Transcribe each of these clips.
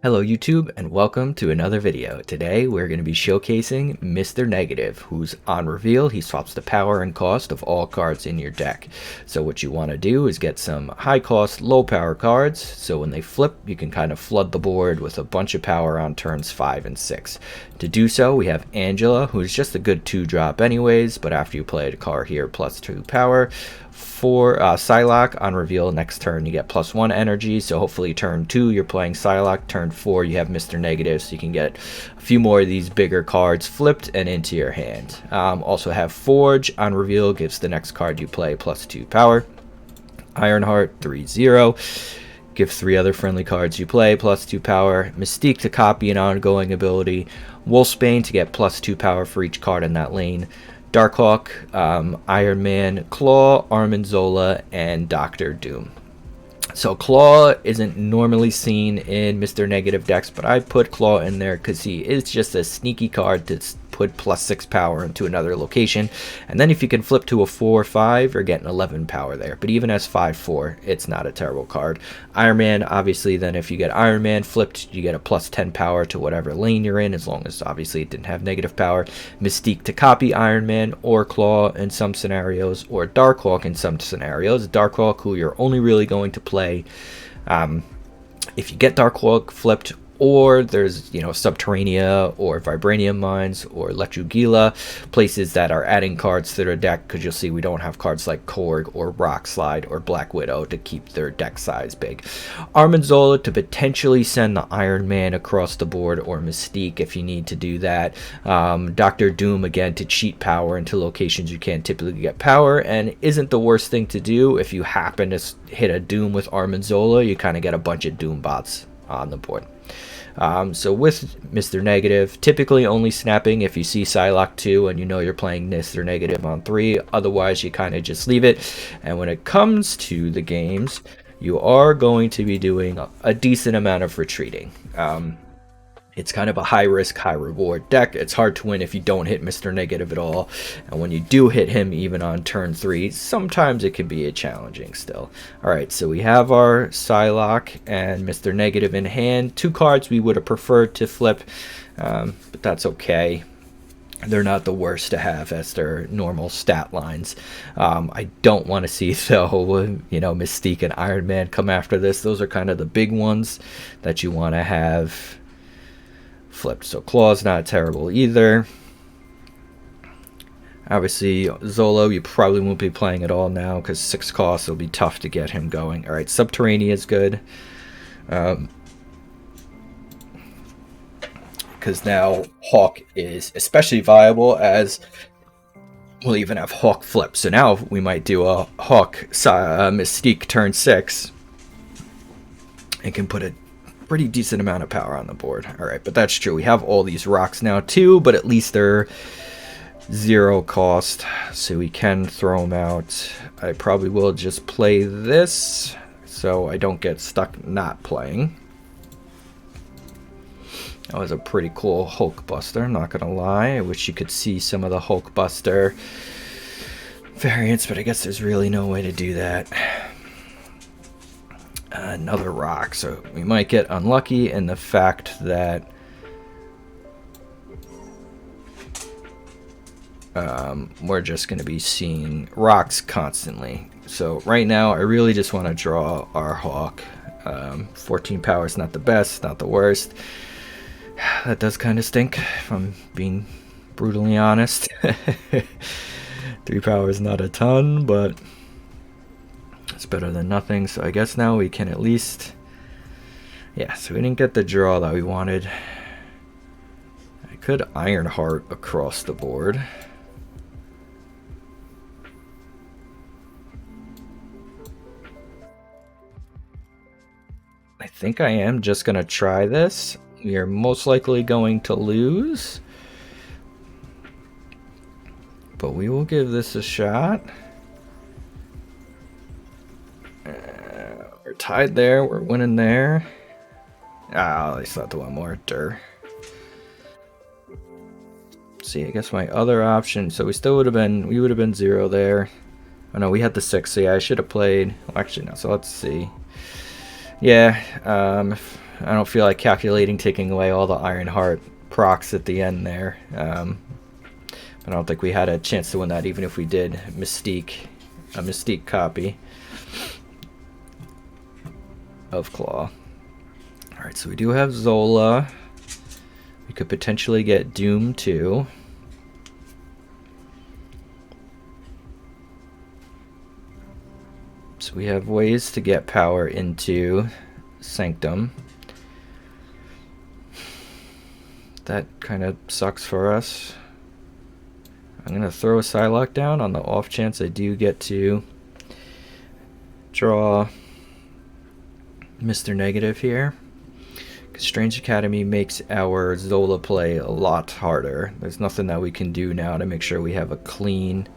Hello YouTube and welcome to another video. Today we're going to be showcasing Mr. Negative, who's on reveal. He swaps the power and cost of all cards in your deck. So what you want to do is get some high cost, low power cards, so when they flip you can kind of flood the board with a bunch of power on turns 5 and 6. To do so we have Angela, who's just a good 2-drop anyways, but after you play a card here plus 2 power. For Psylocke, on reveal next turn you get +1 energy, so hopefully turn 2 you're playing Psylocke, turn 4 you have Mr. Negative, so you can get a few more of these bigger cards flipped and into your hand. Also have Forge, on reveal gives the next card you play +2 power. Ironheart 3-0, give 3 other friendly cards you play +2 power. Mystique to copy an ongoing ability. Wolfsbane to get +2 power for each card in that lane. Darkhawk, Iron Man, Claw, Armanzola, and Doctor Doom. So Claw isn't normally seen in Mr. Negative decks, but I put Claw in there because he is just a sneaky card to put +6 power into another location, and then if you can flip to a 4/5 you're getting 11 power there, but even as 5/4 it's not a terrible card. Iron Man, obviously, then if you get Iron Man flipped you get a +10 power to whatever lane you're in, as long as obviously it didn't have negative power. Mystique to copy Iron Man or Claw in some scenarios, or Darkhawk in some scenarios. Darkhawk, who you're only really going to play if you get Darkhawk flipped, or there's, you know, Subterranea or Vibranium Mines or Letrugila, places that are adding cards to their deck, because you'll see we don't have cards like Korg or Rock Slide or Black Widow to keep their deck size big. Armanzola to potentially send the Iron Man across the board, or Mystique if you need to do that. Doctor Doom again to cheat power into locations you can't typically get power, and isn't the worst thing to do. If you happen to hit a Doom with Armanzola, you kind of get a bunch of Doom bots on the board. So with Mr. Negative, typically only snapping if you see Psylocke 2 and you know you're playing Mr. Negative on 3. Otherwise you kind of just leave it. And when it comes to the games, you are going to be doing a decent amount of retreating. It's kind of a high risk, high reward deck. It's hard to win if you don't hit Mr. Negative at all. And when you do hit him, even on turn 3, sometimes it can be challenging still. Alright, so we have our Psylocke and Mr. Negative in hand. 2 cards we would have preferred to flip, but that's okay. They're not the worst to have as their normal stat lines. I don't want to see, though, you know, Mystique and Iron Man come after this. Those are kind of the big ones that you want to have flipped. So Claw's not terrible either. Obviously Zolo you probably won't be playing at all now, because 6 costs will be tough to get him going. Alright, Subterranea is good, because now Hawk is especially viable, as we'll even have Hawk flip. So now we might do a Hawk Mystique turn 6 and can put a pretty decent amount of power on the board. Alright, but that's true. We have all these rocks now too, but at least they're 0 cost, so we can throw them out. I probably will just play this so I don't get stuck not playing. That was a pretty cool Hulkbuster, not gonna lie. I wish you could see some of the Hulkbuster variants, but I guess there's really no way to do that. Another rock, so we might get unlucky in the fact that we're just going to be seeing rocks constantly. So right now I really just want to draw our Hawk. 14 power is not the best, not the worst. That does kind of stink, if I'm being brutally honest. 3 power is not a ton, but it's better than nothing. So I guess now we can at least, yeah, so we didn't get the draw that we wanted. I could Ironheart across the board. I think I am just gonna try this. We are most likely going to lose, but we will give this a shot. We're tied there, we're winning there. At least not the one more. See, I guess my other option, so we still would have been 0 there. Oh no, we had the 6, so yeah, I should have played. Well, actually no, so let's see. Yeah, I don't feel like calculating taking away all the Iron Heart procs at the end there. I don't think we had a chance to win that, even if we did a Mystique copy of Claw. Alright, so we do have Zola. We could potentially get Doom too. So we have ways to get power into Sanctum. That kind of sucks for us. I'm going to throw a Psylocke down on the off chance I do get to draw Mr. Negative here. Strange Academy makes our Zola play a lot harder. There's nothing that we can do now to make sure we have a clean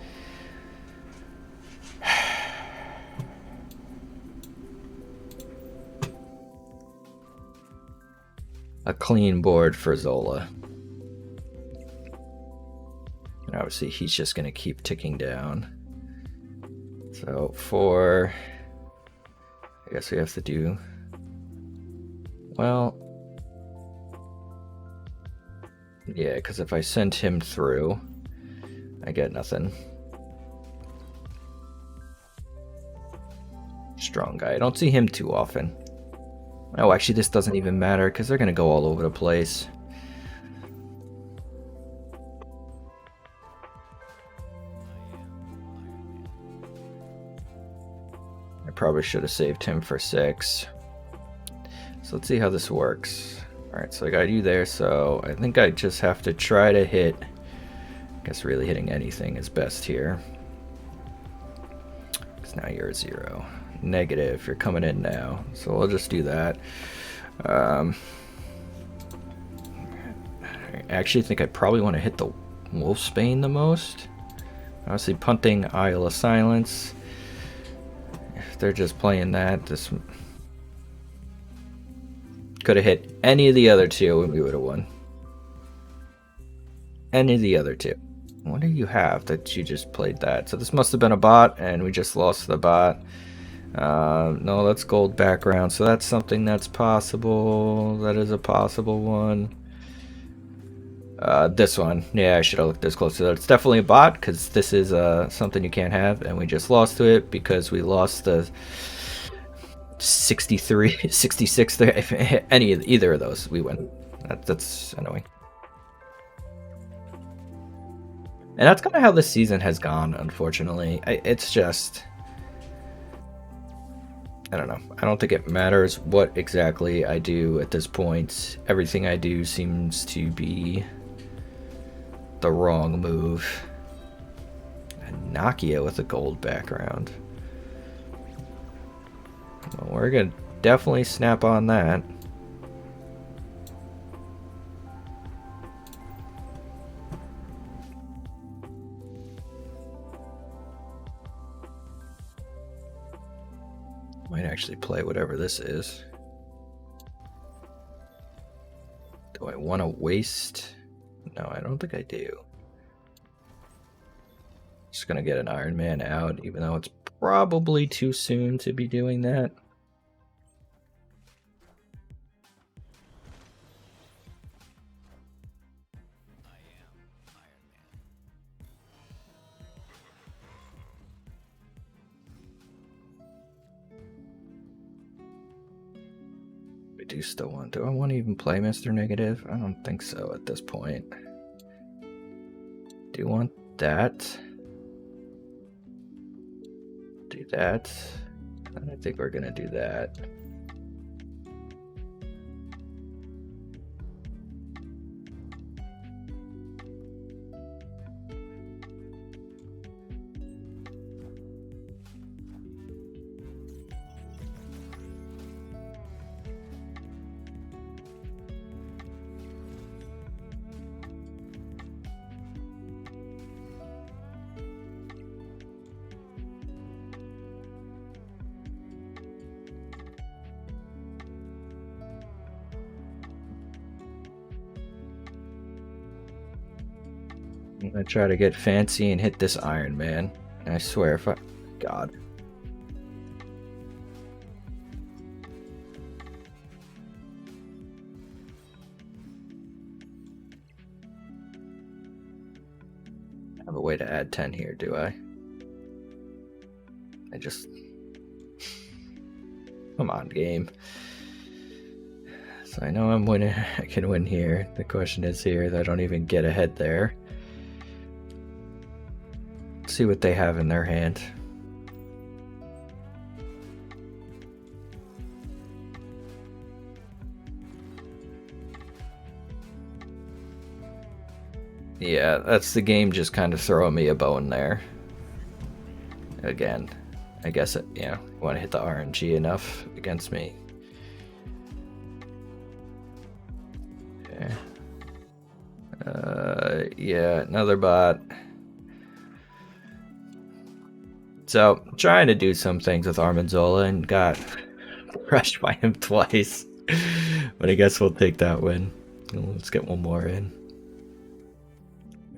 board for Zola. And obviously he's just going to keep ticking down. So I guess we have to do, well, yeah, because if I send him through, I get nothing. Strong guy. I don't see him too often. Oh, actually, this doesn't even matter because they're going to go all over the place. I probably should have saved him for 6. So let's see how this works. Alright, so I got you there, so I think I just have to try to hit. I guess really hitting anything is best here. Because now you're a 0. Negative, you're coming in now. So we'll just do that. I actually think I probably want to hit the Wolfsbane the most. Obviously punting Isle of Silence. If they're just playing that, this could have hit any of the other two and we would have won. Any of the other two. What do you have that you just played that? So this must have been a bot and we just lost the bot. No, that's gold background, so that's something that's possible. That is a possible one. This one, yeah, I should have looked this closer. It's definitely a bot because this is something you can't have, and we just lost to it because we lost the 63, 66 there. If either of those, we win. That's annoying. And that's kind of how this season has gone, unfortunately. It's just, I don't know. I don't think it matters what exactly I do at this point. Everything I do seems to be the wrong move. And Nakia with a gold background. Well, we're going to definitely snap on that. Might actually play whatever this is. Do I want to waste? No, I don't think I do. Just gonna get an Iron Man out, even though it's probably too soon to be doing that. Do I want to even play Mr. Negative? I don't think so at this point. Do you want that? Do that. I don't think we're gonna do that. I'm gonna try to get fancy and hit this Iron Man. I swear, if I... God. a way to add 10 here, do I? Come on, game. So I know I'm winning. I can win here. The question is here that I don't even get ahead there. Let's see what they have in their hand. Yeah, that's the game just kind of throwing me a bone there. Again, I guess it, you want to hit the RNG enough against me. Okay. Yeah, another bot. So, trying to do some things with Armanzola and got crushed by him twice. But I guess we'll take that win. Let's get one more in.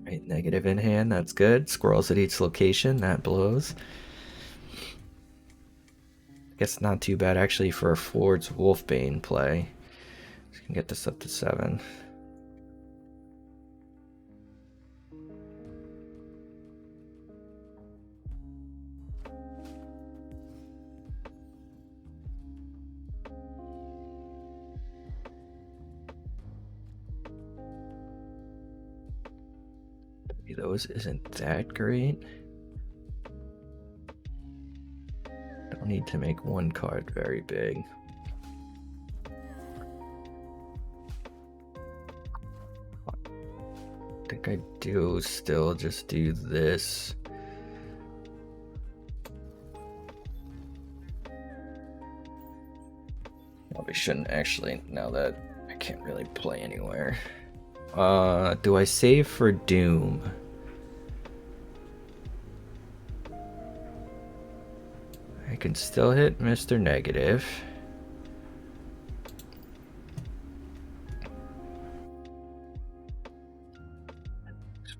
Right, negative in hand, that's good. Squirrels at each location, that blows. I guess not too bad actually for a Ford's Wolfbane play. So we can get this up to 7. Those isn't that great. Don't need to make one card very big. I think I do still just do this. Probably shouldn't actually, now that I can't really play anywhere. Do I save for Doom? I can still hit Mr. Negative.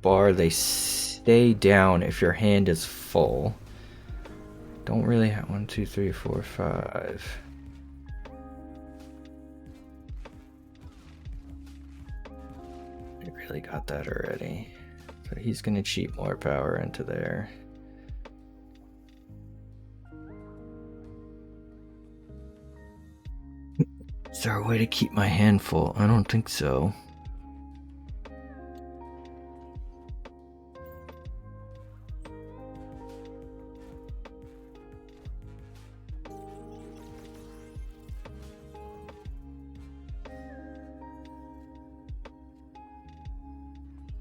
Bar, they stay down if your hand is full. Don't really have 1, 2, 3, 4, 5. I really got that already. So he's gonna cheat more power into there. Is there a way to keep my hand full? I don't think so.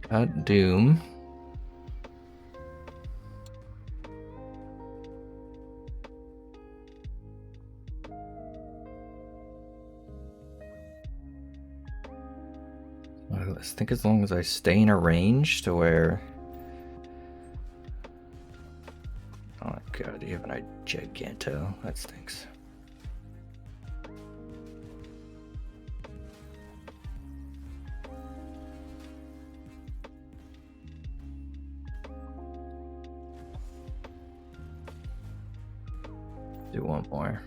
Got Doom. I think as long as I stay in a range to where... Oh my god, you have an Giganto. That stinks. Do one more.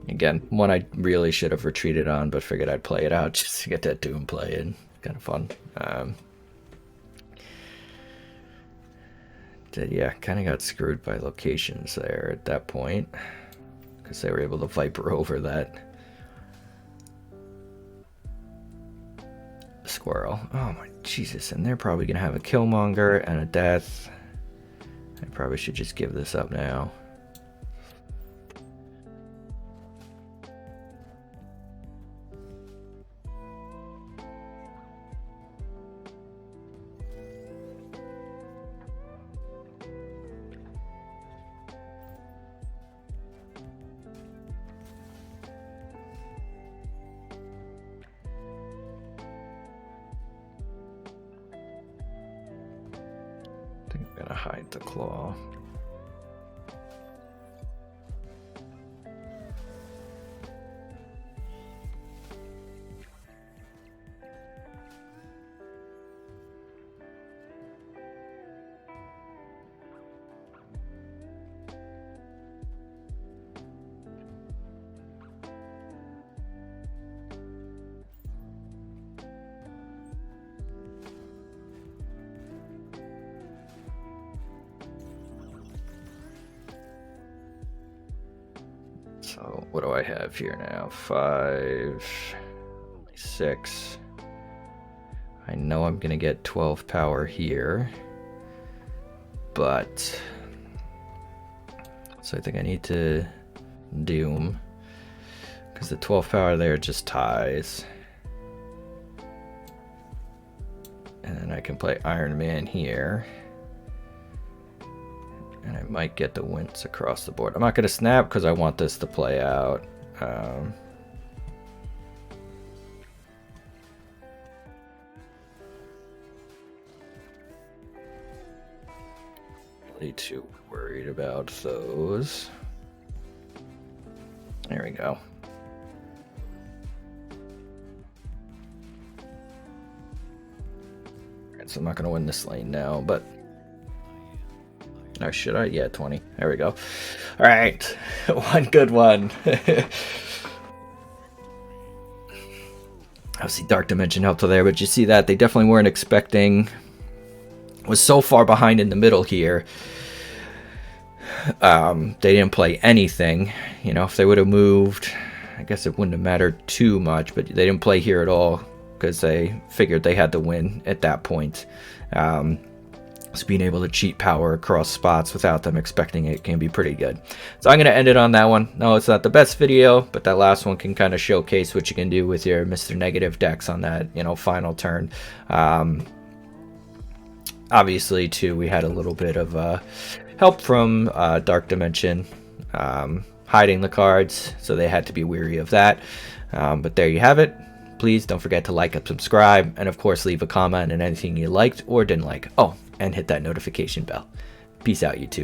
Again, one I really should have retreated on, but figured I'd play it out just to get that Doom play in. Kind of fun. Yeah, kind of got screwed by locations there at that point, because they were able to Viper over that squirrel. Oh my Jesus, and they're probably gonna have a Killmonger and a death. I probably should just give this up now. I think I'm gonna hide the claw. So what do I have here now? 5, 6. I know I'm gonna get 12 power here, but so I think I need to Doom, because the 12 power there just ties, and then I can play Iron Man here, and I might get the Wince across the board. I'm not gonna snap because I want this to play out. Really too worried about those. There we go. Alright, so I'm not gonna win this lane now, but or should I? Yeah, 20. There we go. Alright. One good one. Obviously Dark Dimension helped there, but you see that they definitely weren't expecting, was so far behind in the middle here. They didn't play anything. You know, if they would have moved, I guess it wouldn't have mattered too much, but they didn't play here at all because they figured they had to win at that point. So being able to cheat power across spots without them expecting it can be pretty good. So I'm going to end it on that one. No, it's not the best video, but that last one can kind of showcase what you can do with your Mr. Negative decks on that, you know, final turn. Obviously, too, we had a little bit of help from Dark Dimension hiding the cards, so they had to be weary of that. But there you have it. Please don't forget to like and subscribe, and of course leave a comment on anything you liked or didn't like. Oh, and hit that notification bell. Peace out, YouTube.